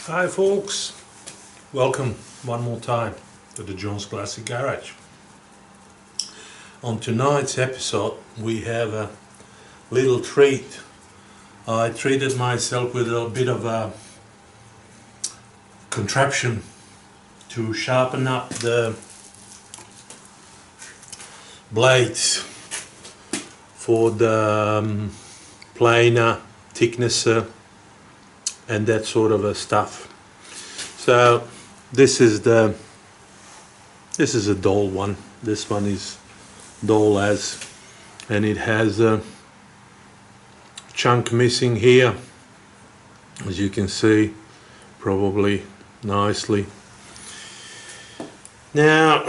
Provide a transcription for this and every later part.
Hi folks, welcome one more time to the John's Classic Garage. On tonight's episode we have a little treat. I treated myself with a bit of a contraption to sharpen up the blades for the planer, thicknesser and that sort of a stuff. So this is a dull one. This one is dull as, and it has a chunk missing here, as you can see, probably nicely. Now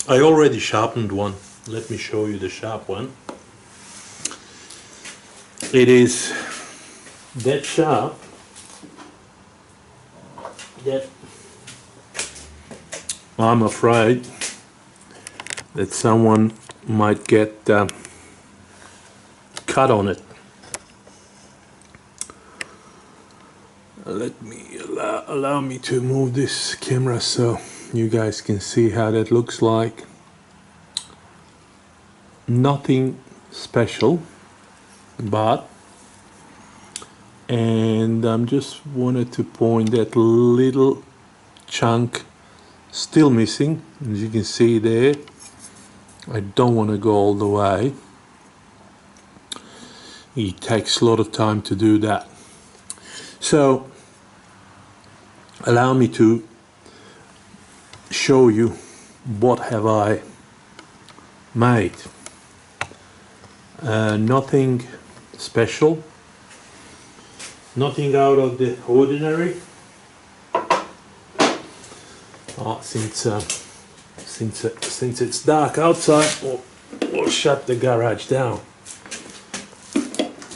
I already sharpened one. Let me show you the sharp one. It is that sharp that I'm afraid that someone might get cut on it. Let me allow me to move this camera so you guys can see how that looks like. Nothing special, but I'm just wanted to point that little chunk still missing, as you can see there. I don't want to go all the way. It takes a lot of time to do that. So allow me to show you what have I made. Nothing special, nothing out of the ordinary. Since it's dark outside, we'll shut the garage down.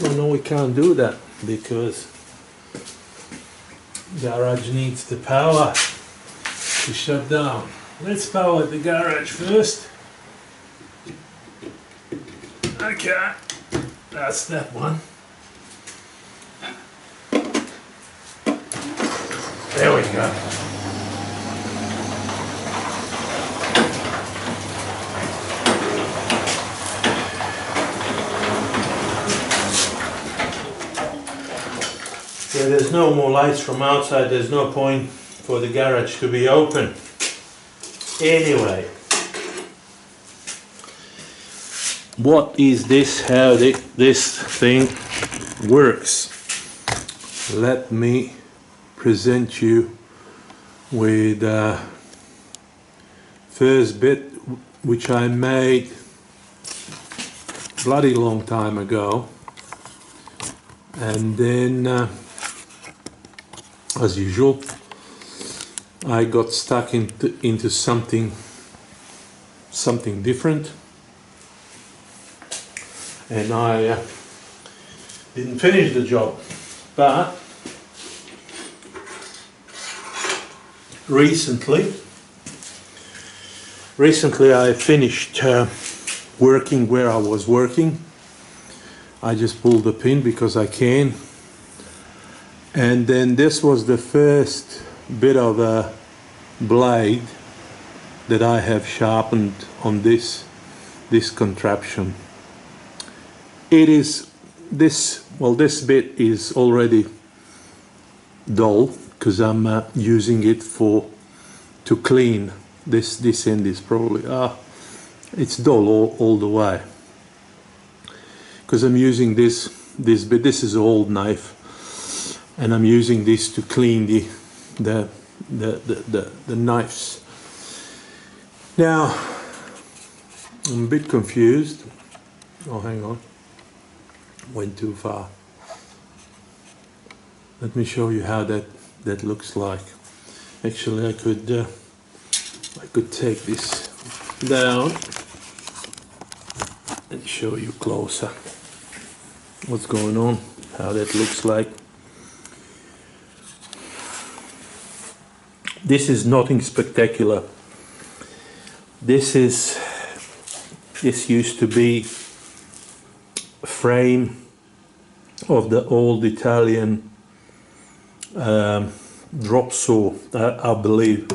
Oh no, we can't do that because garage needs the power to shut down. Let's power the garage first. Okay, that's that one. There we go. Yeah, there's no more lights from outside. There's no point for the garage to be open. Anyway, what is this? How this thing works? Let me present you with first bit, which I made bloody long time ago, and then as usual I got stuck into something different, and I didn't finish the job. But recently I finished working where I was working. I just pulled the pin because I can, and then this was the first bit of a blade that I have sharpened on this contraption. It is this bit is already dull because I'm using it to clean. This end is probably it's dull all the way because I'm using this bit. This is an old knife, and I'm using this to clean the knives. Now I'm a bit confused. Oh, hang on, went too far. Let me show you how that looks like. Actually, I could take this down and show you closer what's going on, how that looks like. This is nothing spectacular. This used to be a frame of the old Italian drop saw. I believe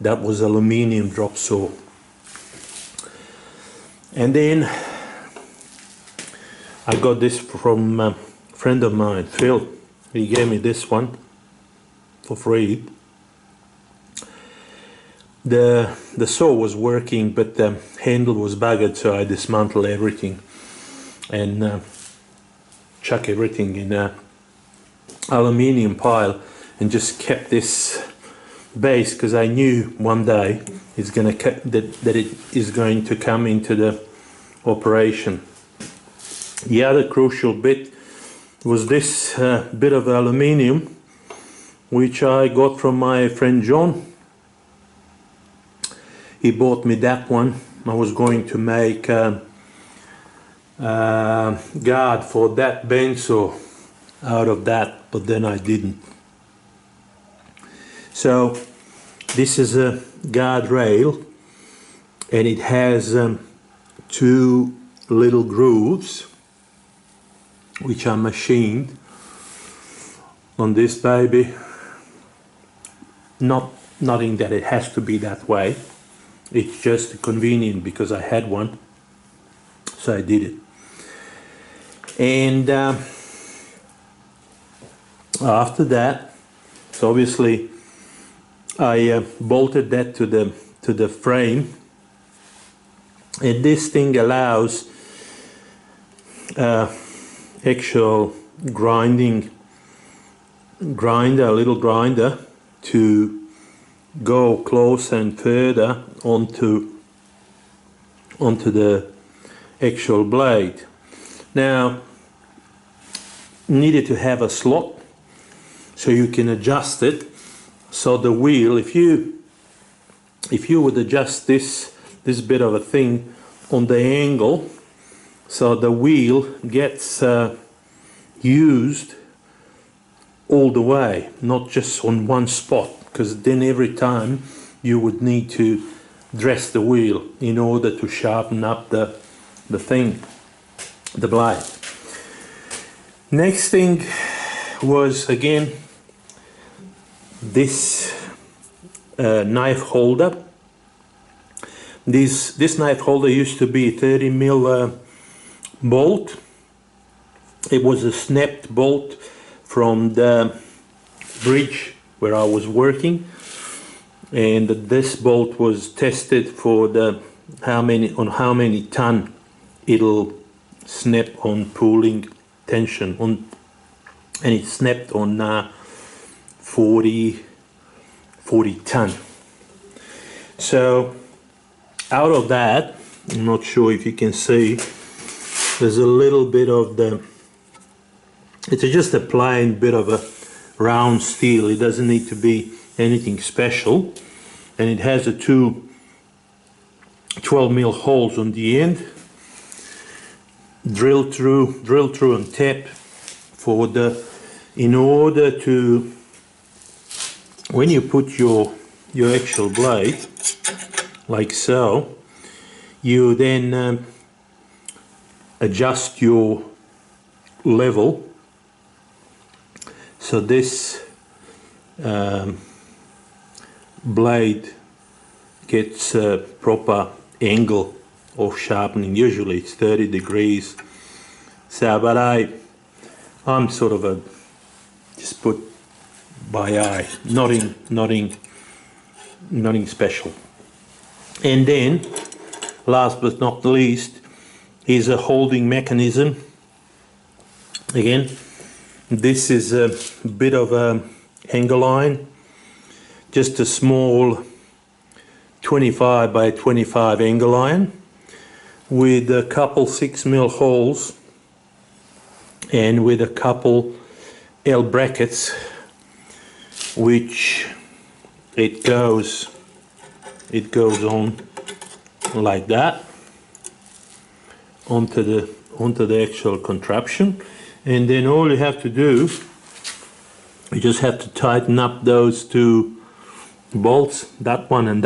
that was aluminium drop saw. And then I got this from a friend of mine, Phil. He gave me this one for free. The saw was working, but the handle was buggered, so I dismantled everything and chuck everything in a aluminium pile and just kept this base, because I knew one day it's gonna that it is going to come into the operation. The other crucial bit was this bit of aluminium, which I got from my friend John. He bought me that one. I was going to make a guard for that bandsaw out of that, but then I didn't. So this is a guard rail, and it has two little grooves which are machined on this baby. Nothing that it has to be that way. It's just convenient because I had one, so I did it. And after that, so obviously I bolted that to the frame, and this thing allows actual a little grinder to go closer and further onto the actual blade. Now, needed to have a slot so you can adjust it. So the wheel, if you would adjust this bit of a thing on the angle, so the wheel gets used all the way, not just on one spot, because then every time you would need to dress the wheel in order to sharpen up the thing, the blade. Next thing was again this knife holder. This knife holder used to be 30mm bolt. It was a snapped bolt from the bridge where I was working, and this bolt was tested for the how many ton it'll snap on pulling tension on, and it snapped on 40 ton. So out of that, I'm not sure if you can see, there's a little bit of it's just a plain bit of a round steel. It doesn't need to be anything special, and it has two 12mm holes on the end, drill through and tap for in order to, when you put your actual blade like so, you then adjust your level, so this blade gets a proper angle of sharpening. Usually it's 30 degrees. So, but I'm sort of just put by eye, nothing special. And then, last but not least, is a holding mechanism. Again, this is a bit of a hanger line, just a small 25 by 25 hanger line with a couple 6mm holes and with a couple L brackets, which it goes on like that onto the actual contraption, and then all you have to do, you just have to tighten up those two bolts, that one, and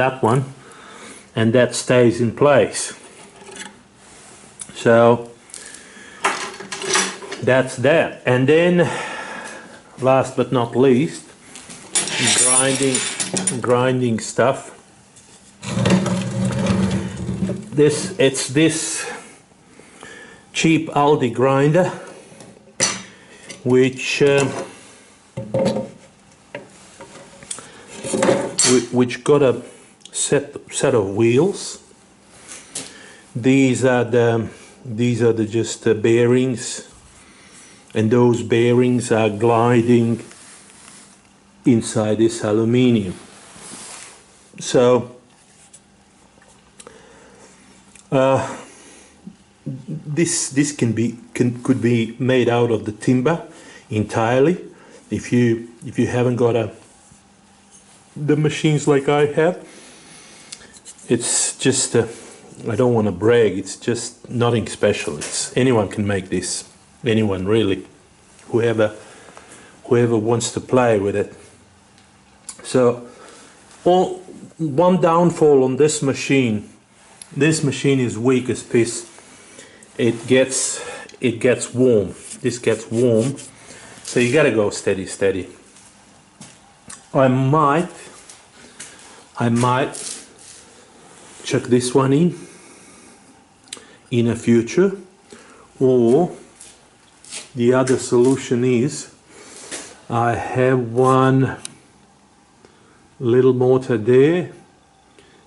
that stays in place. So that's that. And then last but not least, grinding stuff. It's this cheap Aldi grinder, which got a set of wheels. These are just the bearings, and those bearings are gliding inside this aluminium. So this could be made out of the timber entirely. If you haven't got the machines like I have, it's just I don't want to brag, it's just nothing special. Anyone can make this, anyone really, whoever wants to play with it. So one downfall on this machine is weak as piss. It gets warm. This gets warm, so you gotta go steady. I might chuck this one in a future, or the other solution is I have one little motor there,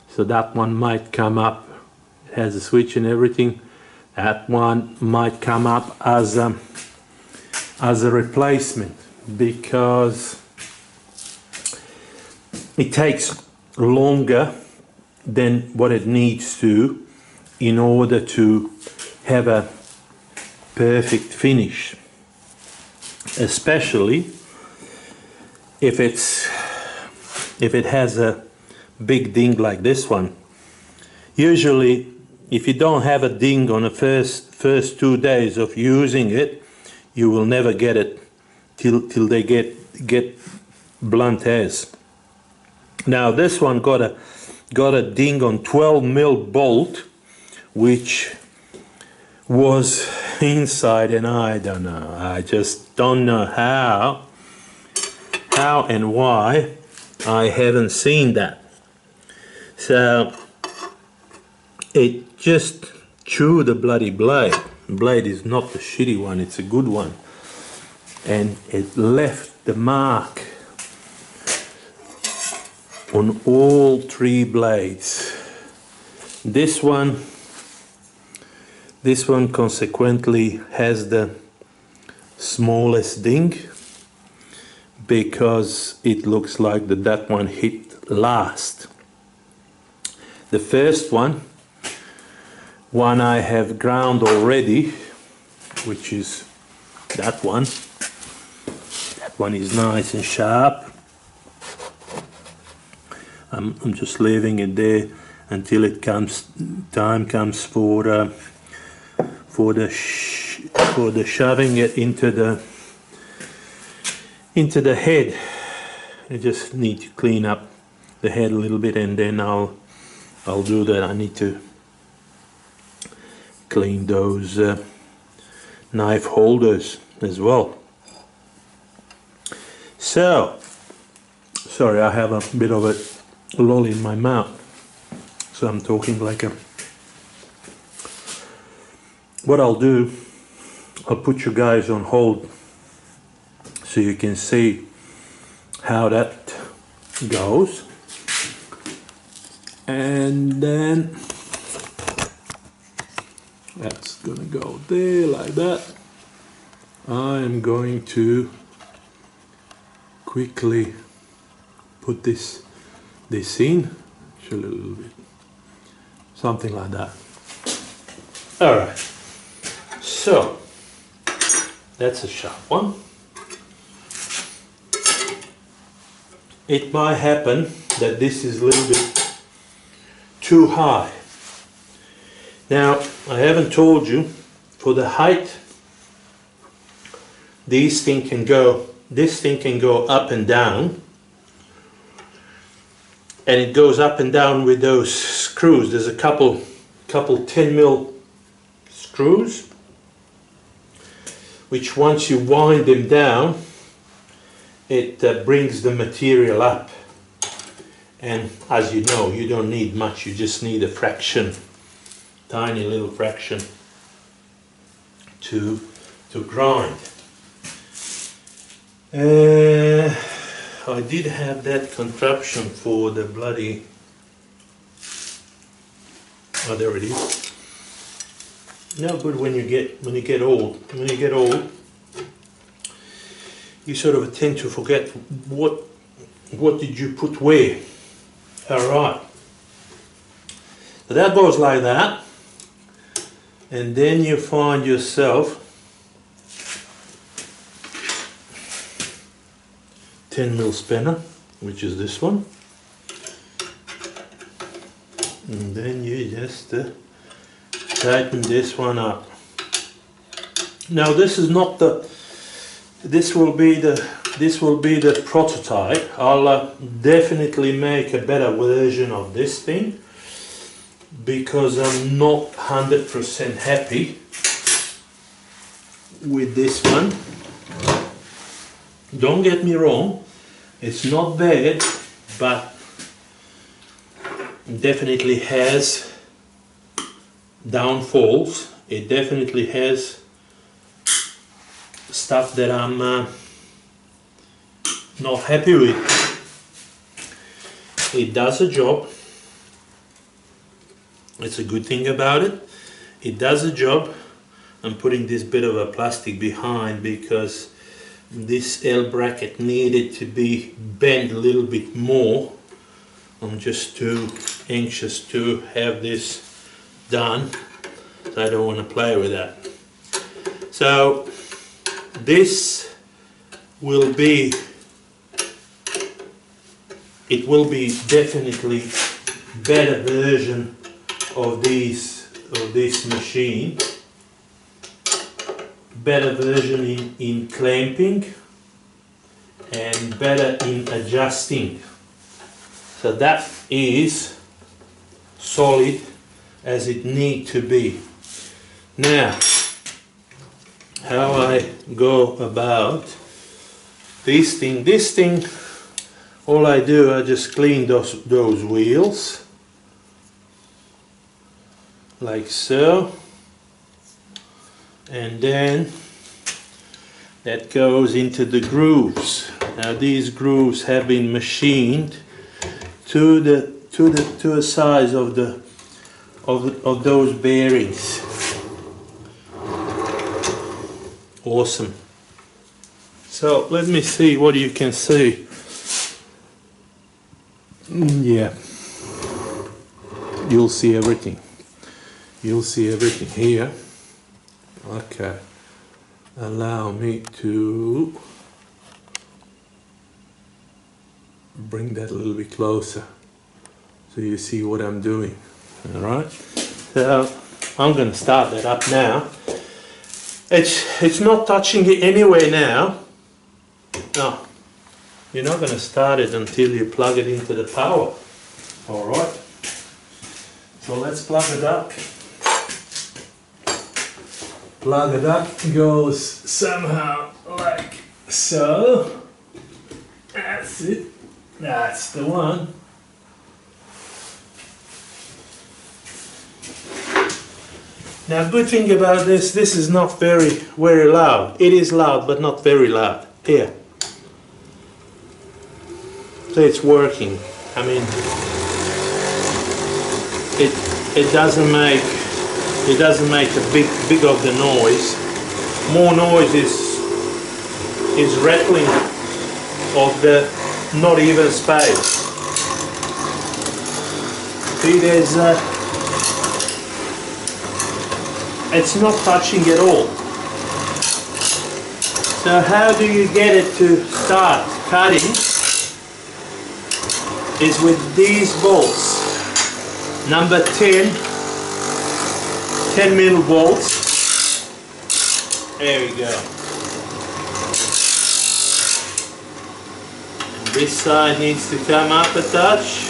so that one might come up. It has a switch and everything. That one might come up as a replacement, because it takes longer than what it needs to in order to have a perfect finish, especially if it has a big ding like this one. Usually, if you don't have a ding on the first 2 days of using it, you will never get it till they get blunt as. Now this one got a ding on 12mm bolt, which was inside, and I don't know. I just don't know how and why I haven't seen that. So it just chewed the bloody blade. The blade is not the shitty one, it's a good one. And it left the mark on all 3 blades. This one consequently has the smallest ding, because it looks like that one hit last. The first one I have ground already, which is that one. That one is nice and sharp. I'm just leaving it there until time comes for the shoving it into the head. I just need to clean up the head a little bit, and then I'll do that. I need to clean those knife holders as well. So, sorry, I have a bit of a lull in my mouth, so I'm talking like a... What I'll do, I'll put you guys on hold so you can see how that goes, and then that's gonna go there like that. I am going to quickly put this in, chill a little bit, something like that. All right, so that's a sharp one. It might happen that this is a little bit too high. Now, I haven't told you, for the height, this thing can go up and down, and it goes up and down with those screws. There's a couple 10mm screws, which once you wind them down, it brings the material up. And as you know, you don't need much, you just need a fraction, tiny little fraction to grind. I did have that contraption for the bloody, oh there it is. No good when you get old. When you get old, you sort of tend to forget what did you put where. Alright. So that goes like that. And then you find yourself 10mm spinner, which is this one. And then you just tighten this one up. Now this is not the, this will be the prototype. I'll definitely make a better version of this thing because I'm not 100% happy with this one. Don't get me wrong, it's not bad, but definitely has downfalls. It definitely has stuff that I'm not happy with. It does a job. It's a good thing about it. It does a job. I'm putting this bit of a plastic behind because this L bracket needed to be bent a little bit more. I'm just too anxious to have this done, so I don't want to play with that. So this will be, it will be definitely better version of this machine, better version in clamping and better in adjusting. So that is solid as it needs to be. Now, how I go about this thing, all I do, I just clean those wheels like so, and then that goes into the grooves. Now these grooves have been machined to the size of those bearings. Awesome. So let me see what you can see. Yeah, you'll see everything. You'll see everything here. Okay, allow me to bring that a little bit closer so you see what I'm doing. Alright, so I'm going to start that up now. It's not touching it anyway now. No, you're not going to start it until you plug it into the power. Alright, so let's plug it up. Plug it up, goes somehow like so. That's it. That's the one. Now, good thing about this is not very loud. It is loud, but not very loud. Here. So it's working. I mean, it doesn't make a big of the noise. More noise is rattling of the not even space. See, there's it's not touching at all. So how do you get it to start cutting? Is with these bolts. Number 10mm bolts. There we go. And this side needs to come up a touch.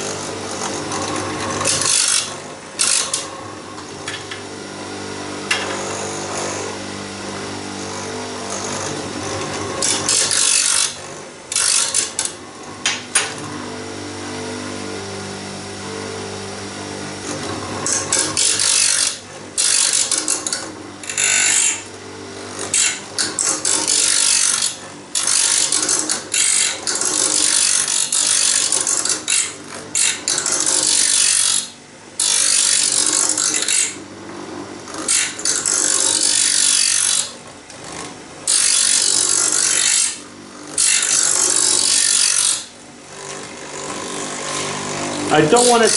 I don't want to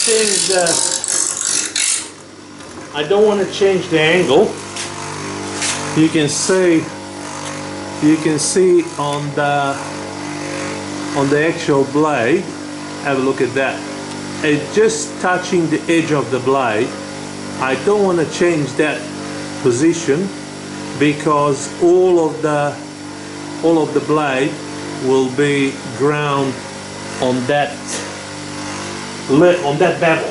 change the angle. You can see on the actual blade. Have a look at that. It's just touching the edge of the blade. I don't want to change that position because all of the blade will be ground on that bevel.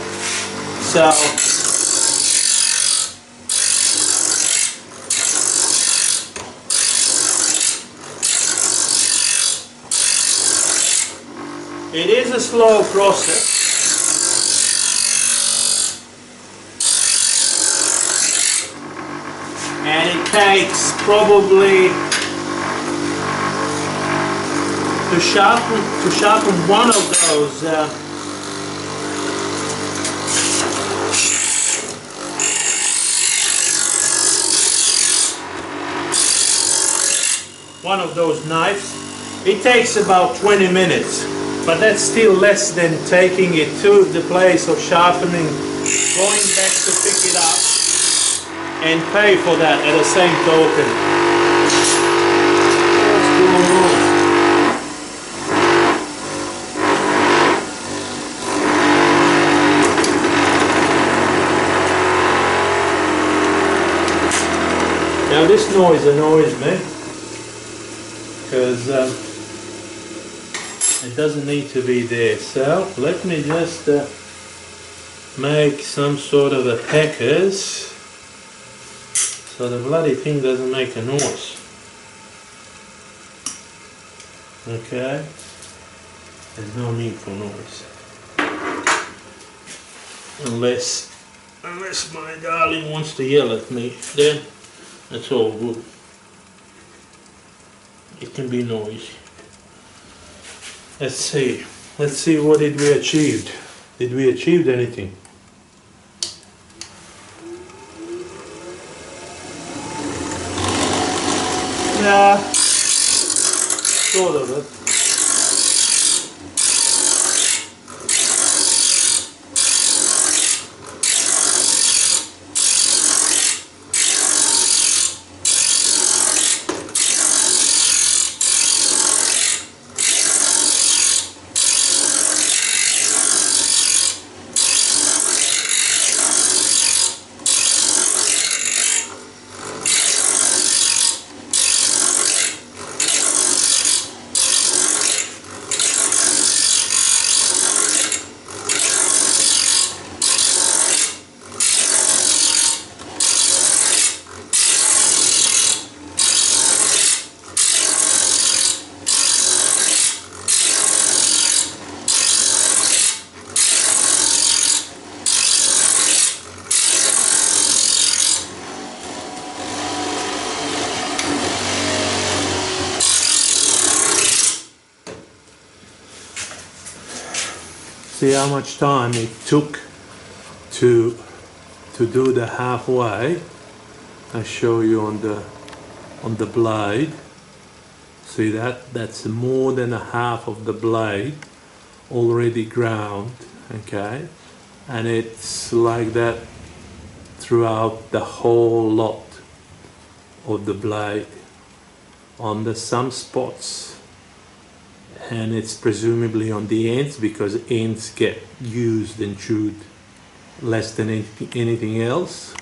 So it is a slow process. And it takes probably to sharpen one of those knives. It takes about 20 minutes, but that's still less than taking it to the place of sharpening, going back to pick it up and pay for that at the same token. What's going on? Now this noise annoys me because it doesn't need to be there. So let me just make some sort of a packers so the bloody thing doesn't make a noise. Okay, there's no need for noise unless my darling wants to yell at me, then that's all good. It can be noisy. Let's see what did we achieve. Did we achieve anything? Yeah, sort of it. See how much time it took to do the halfway. I show you on the blade. See that's more than a half of the blade already ground, okay, and it's like that throughout the whole lot of the blade. On some spots, and it's presumably on the ends because ends get used and chewed less than anything else.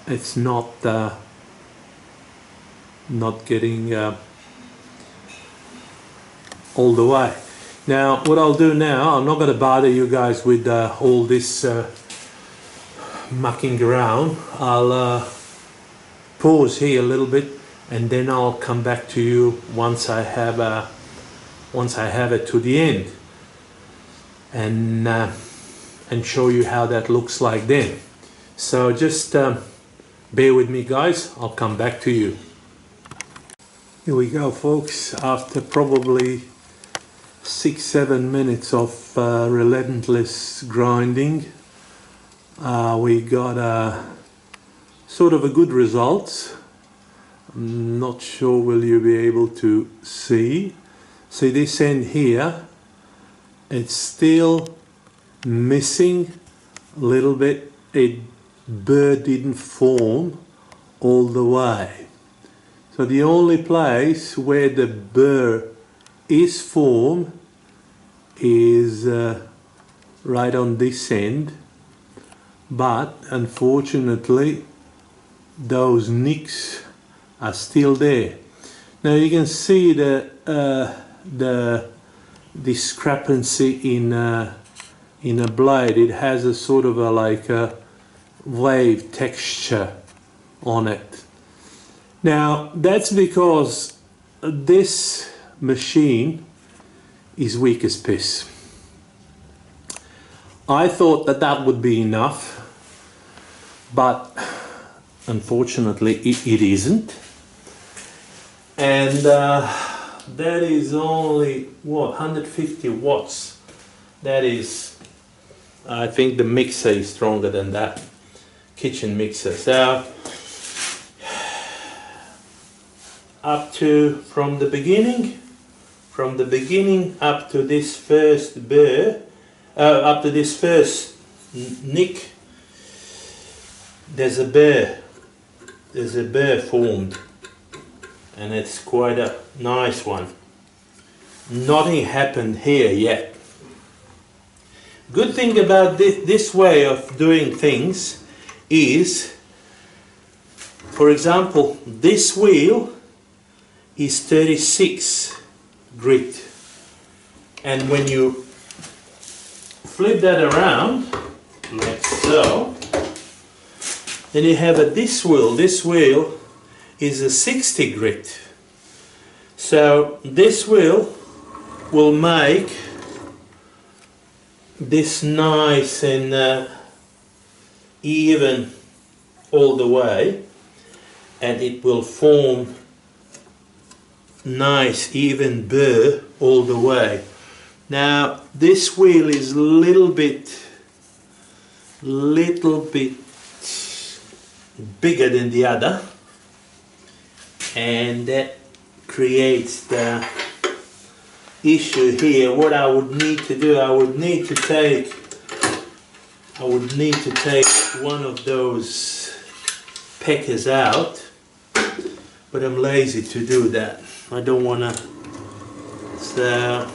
It's not getting all the way. Now what I'll do now, I'm not going to bother you guys with all this mucking around. I'll pause here a little bit and then I'll come back to you once I have it to the end and show you how that looks like then. So just bear with me guys, I'll come back to you. Here we go folks, after probably 6-7 minutes of relentless grinding, we got sort of a good result. I'm not sure will you be able to see. See this end here, it's still missing a little bit. A burr didn't form all the way. So the only place where the burr is formed is right on this end, but unfortunately those nicks are still there. Now you can see the discrepancy in a blade. It has a sort of a like a wave texture on it. Now that's because this machine is weak as piss. I thought that that would be enough, but unfortunately it isn't. And that is only, what, 150 watts. That is, I think the mixer is stronger than that, kitchen mixer. So up to, from the beginning up to this first burr, up to this first nick, there's a burr formed, and it's quite a nice one. Nothing happened here yet. Good thing about this way of doing things is, for example, this wheel is 36 grit, and when you flip that around like so, then you have this wheel. This wheel is a 60 grit. So this wheel will make this nice and even all the way, and it will form nice even burr all the way. Now this wheel is little bit bigger than the other, and that creates the issue here. What I would need to do, I would need to take one of those peckers out, but I'm lazy to do that. I don't want to. So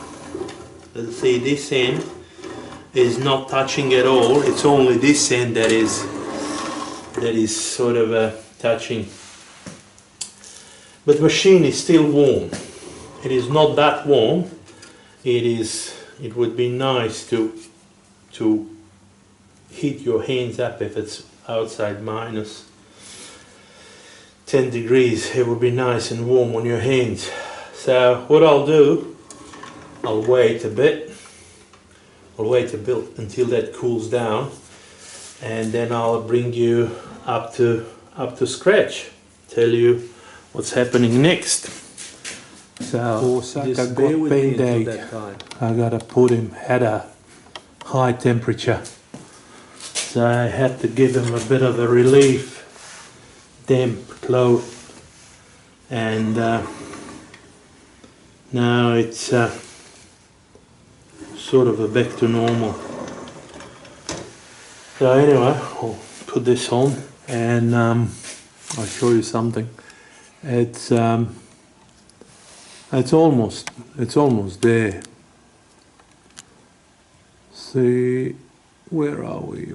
let's see, this end is not touching at all. It's only this end that is sort of touching. But the machine is still warm. It is not that warm. It would be nice to heat your hands up if it's outside minus 10 degrees. It would be nice and warm on your hands. So what I'll do, I'll wait a bit. I'll wait a bit until that cools down, and then I'll bring you up to scratch. Tell you what's happening next. So just bear with me until that time. I gotta put him at a high temperature, so I had to give him a bit of a relief, damp cloth, and now it's sort of back to normal. So anyway, I'll put this on and I'll show you something. It's almost there. See, where are we?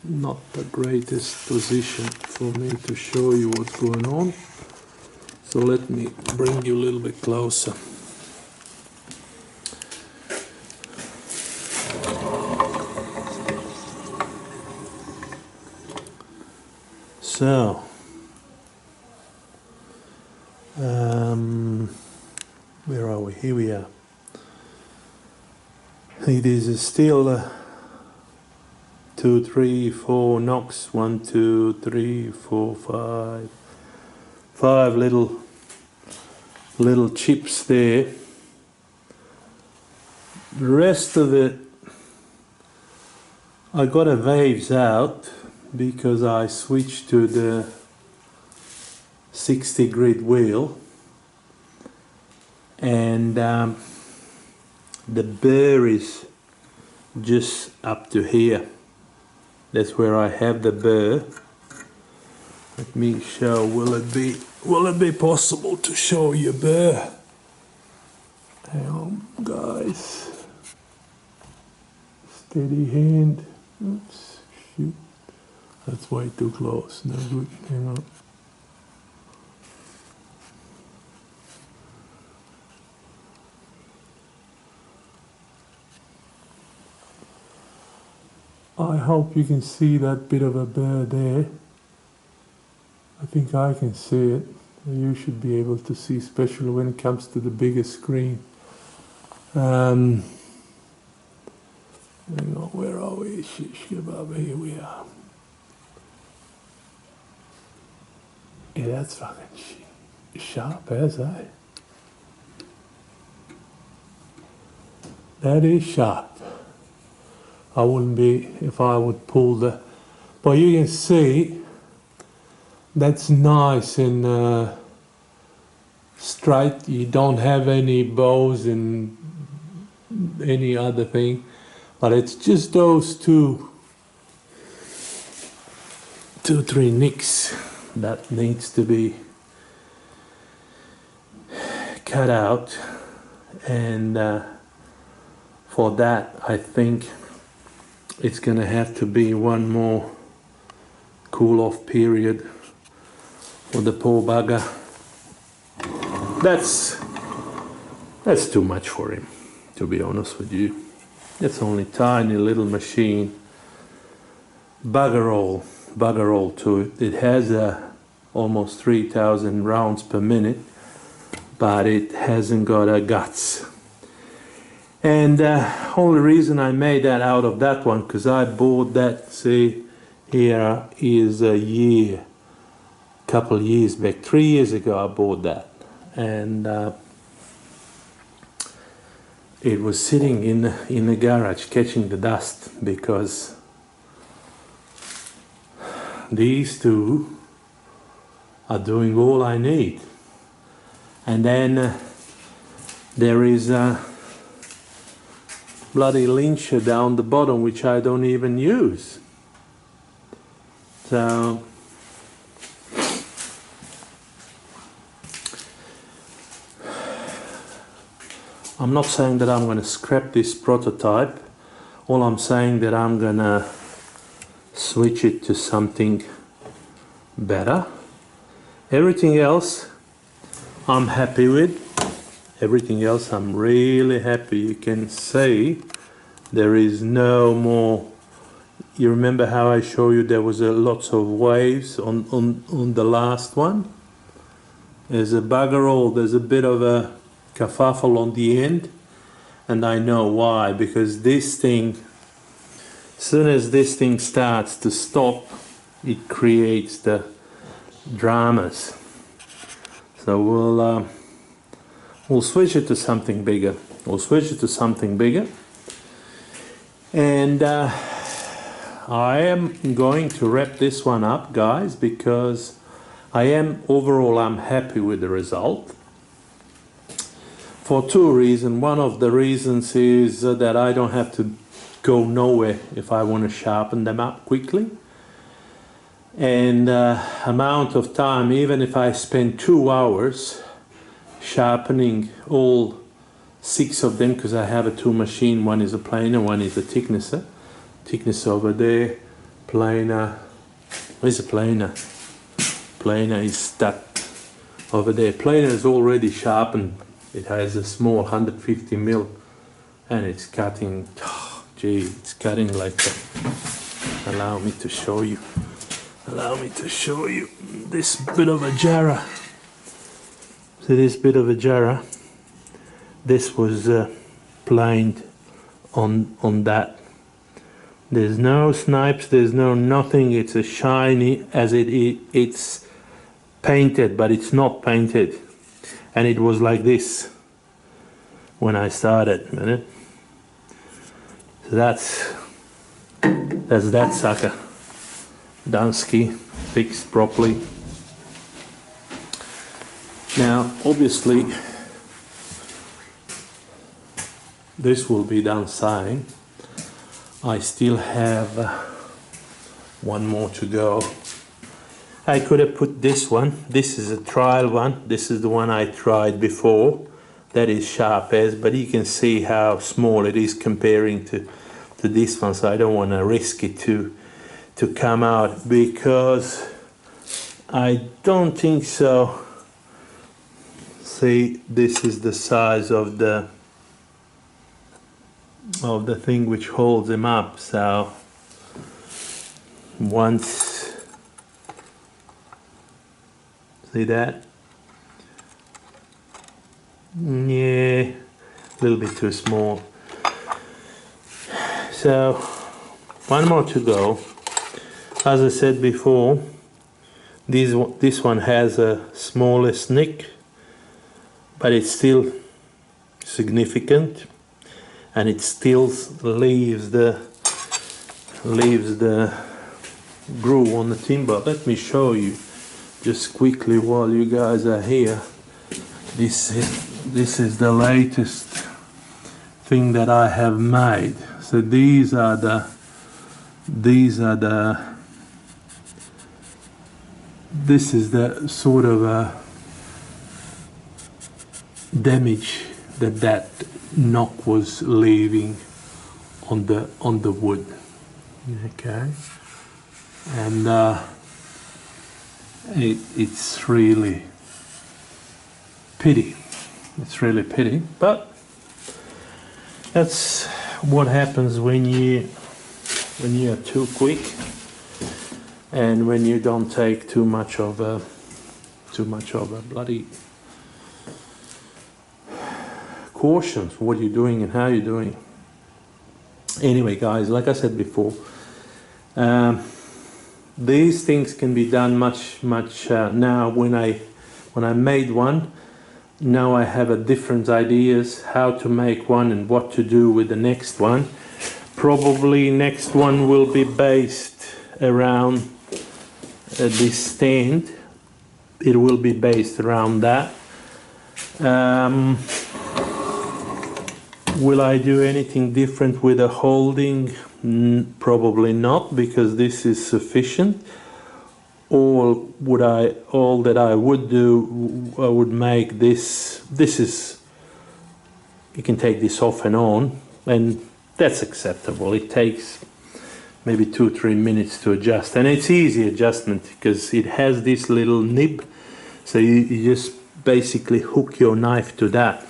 Not the greatest position for me to show you what's going on. So let me bring you a little bit closer. So, where are we? Here we are. It is still 2, 3, 4 knocks. 1, 2, 3, 4, 5. 5 little chips there. The rest of it, I got a waves out because I switched to the 60 grit wheel, and the burr is just up to here. That's where I have the burr. Let me show, will it be possible to show you burr? Hang on guys. Steady hand. Oops, shoot. That's way too close, no good. Hang on. I hope you can see that bit of a burr there. I think I can see it. You should be able to see, especially when it comes to the bigger screen. Hang on, where are we? Shish kebab, here we are. Yeah, that's fucking sharp as eh? That is sharp. I wouldn't be if I would pull the, but you can see that's nice and straight. You don't have any bows and any other thing, but it's just those two, three nicks that needs to be cut out, and for that I think it's gonna have to be one more cool off period for the poor bugger. That's too much for him, to be honest with you. It's only tiny little machine. Bugger all to it. It has almost 3,000 rounds per minute, but it hasn't got a guts. And only reason I made that out of that one, because I bought that, see, here is a year, couple years back, 3 years ago I bought that. And it was sitting in the garage catching the dust, because these two are doing all I need. And then there is a bloody lyncher down the bottom which I don't even use. So I'm not saying that I'm going to scrap this prototype. All I'm saying that I'm going to switch it to something better. Everything else I'm happy with. Everything else I'm really happy. You can see there is no more. You remember how I showed you there was lots of waves on the last one? There's a bugger all, there's a bit of a kerfuffle on the end, and I know why, because this thing, as soon as this thing starts to stop, it creates the dramas. So we'll switch it to something bigger. We'll switch it to something bigger. And I am going to wrap this one up, guys, because overall I'm happy with the result. For two reasons. One of the reasons is that I don't have to go nowhere if I want to sharpen them up quickly. And amount of time, even if I spend 2 hours sharpening all 6 of them, because I have a 2 machine, one is a planer, one is a thicknesser. Thickness over there, planer, where's the planer? Planer is that over there. Planer is already sharpened. It has a small 150 mil and it's cutting, oh, gee, it's cutting like that. Allow me to show you. Allow me to show you this bit of a jarrah. So this bit of a jarrah, this was planed on that. There's no snipes, there's no nothing. It's a shiny, as it's painted, but it's not painted. And it was like this when I started. So that's That's that sucker. Dunsky, fixed properly. Now, obviously, this will be done soon. I still have one more to go. I could have put this one. This is a trial one. This is the one I tried before. That is sharp as, but you can see how small it is comparing to this one. So I don't want to risk it to come out, because I don't think so. See, this is the size of the thing which holds them up. So once, see that? Yeah, a little bit too small. So one more to go. As I said before, this one has a smallest nick, but it's still significant, and it still leaves the groove on the timber. Let me show you just quickly while you guys are here. This is the latest thing that I have made. So this is the sort of damage that knock was leaving on the wood. Okay, and it's really pity. It's really pity, but that's what happens when you are too quick, and when you don't take too much of a bloody caution for what you're doing and how you're doing. Anyway, guys, like I said before, these things can be done much now. When I made one, now I have a different ideas how to make one and what to do with the next one. Probably next one will be based around this stand. It will be based around that. Will I do anything different with the holding? Probably not, because this is sufficient. All that I would do, I would make this. This is, you can take this off and on, and that's acceptable. It takes maybe 2-3 minutes to adjust, and it's easy adjustment because it has this little nib, so you just basically hook your knife to that.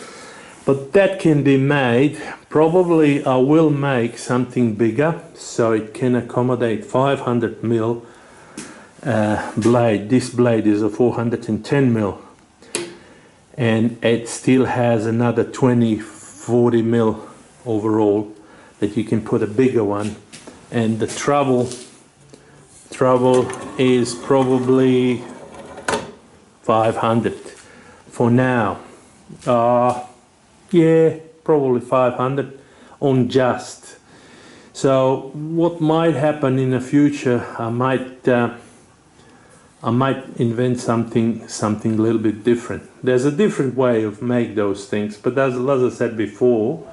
But that can be made. Probably I will make something bigger so it can accommodate 500 mil blade. This blade is a 410 mil, and it still has another 20-40 mil overall that you can put a bigger one. And the trouble is probably 500 for now. Yeah, probably 500 on just. So what might happen in the future, I might invent something a little bit different. There's a different way of make those things, but as I said before,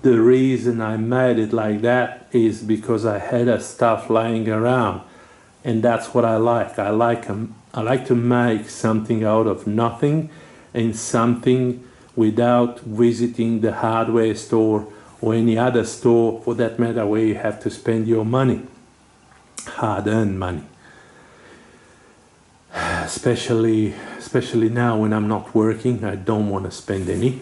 the reason I made it like that is because I had a stuff lying around, and that's what I like. I like to make something out of nothing, and something without visiting the hardware store or any other store for that matter where you have to spend your money, hard-earned money. Especially now when I'm not working, I don't want to spend any.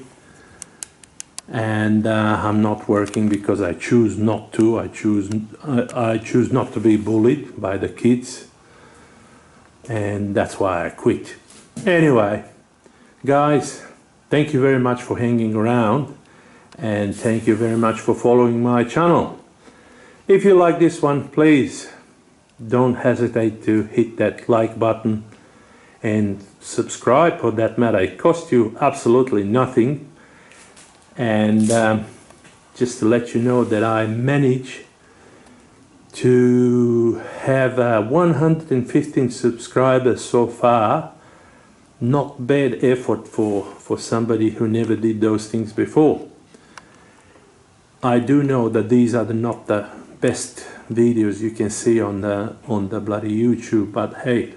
And I'm not working because I choose not to. I choose not to be bullied by the kids, and that's why I quit. Anyway, guys, thank you very much for hanging around, and thank you very much for following my channel. If you like this one, please don't hesitate to hit that like button and subscribe for that matter. It costs you absolutely nothing. And just to let you know that I manage to have 115 subscribers so far. Not bad effort for somebody who never did those things before. I do know that these are not the best videos you can see on the bloody YouTube, but hey,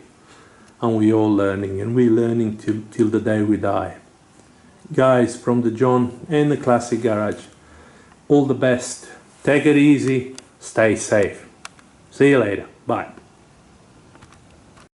and we all learning, and we're learning till the day we die. Guys, from the John and the Classic Garage, all the best. Take it easy, stay safe. See you later. Bye.